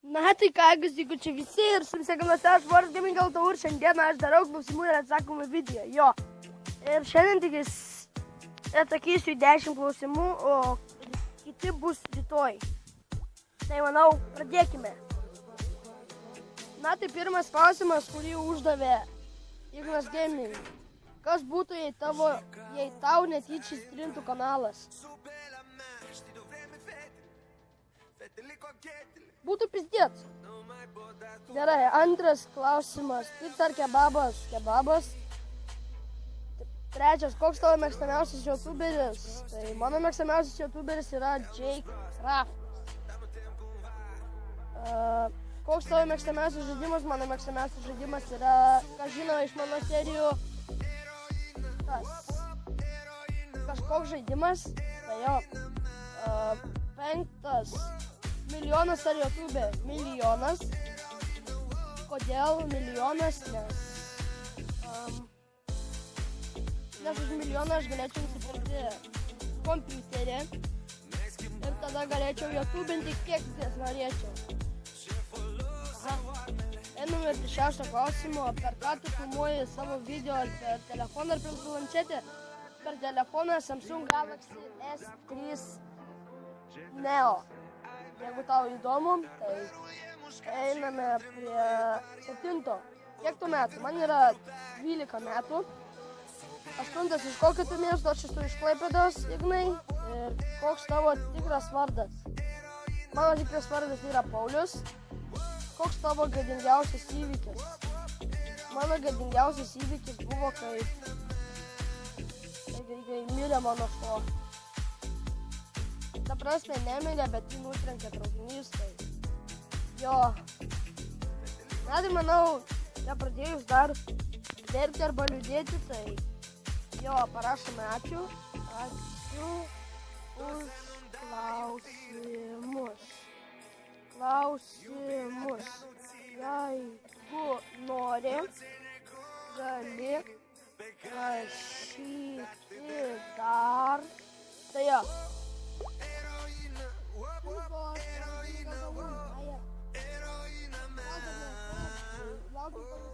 Na tai ką, jeigu čia visi ir su visiekinuose aš Voras Gaming LTU ir šiandieną aš darau klausimų ir atsakymų video. Jo. Ir šiandien tik atsakysiu į 10 klausimų, o kiti bus rytoj. Tai manau, pradėkime. Na tai pirmas klausimas, kurį uždavė Ignas Gaming. Kas būtų, jei tau netyčia įtrintų kanalas? Būtų pizdėt. Gerai, antras klausimas. Pica ar kebabas? Kebabas. Trečias, koks tavo mėgstamiausias youtuberis? Tai mano mėgstamiausias youtuberis yra Jake Craft. Koks tavo mėgstamiausias žaidimas? Mano mėgstamiausias žaidimas yra, ką žino iš mano serijų, kažkoks žaidimas. Tai jo. Penktas. Milijonas ar YouTube? Milijonas. Kodėl milijonas? Nes už milijoną aš galėčiau nusipirkti kompiuterį ir tada galėčiau YouTubinti kiek norėčiau. Einame prie šešto klausimo. Per ką tu filmuoji savo video? Ar per telefoną ar per planšetę? Per telefoną Samsung Galaxy S3 Neo. Jeigu tau įdomu, tai einame prie 7. Kiek tu metų? Man yra 12 metų. 8. Iš kokio tu miesto? Aš esu iš Klaipėdos, Ignai. Ir koks tavo tikras vardas? Mano tikras vardas yra Paulius. Koks tavo gadingiausias įvykis? Mano gadingiausias įvykis buvo, kai mirė mano šuo. Ta prasme, nemirė, bet jį nutrenkė traukinys, tai jo. Na, tai manau, nepradėjus dar verkti arba liūdėti, tai jo, parašome ačiū. Ačiū už klausimus. Jeigu nori, gali rašyti dar. Tai jo. Laukiam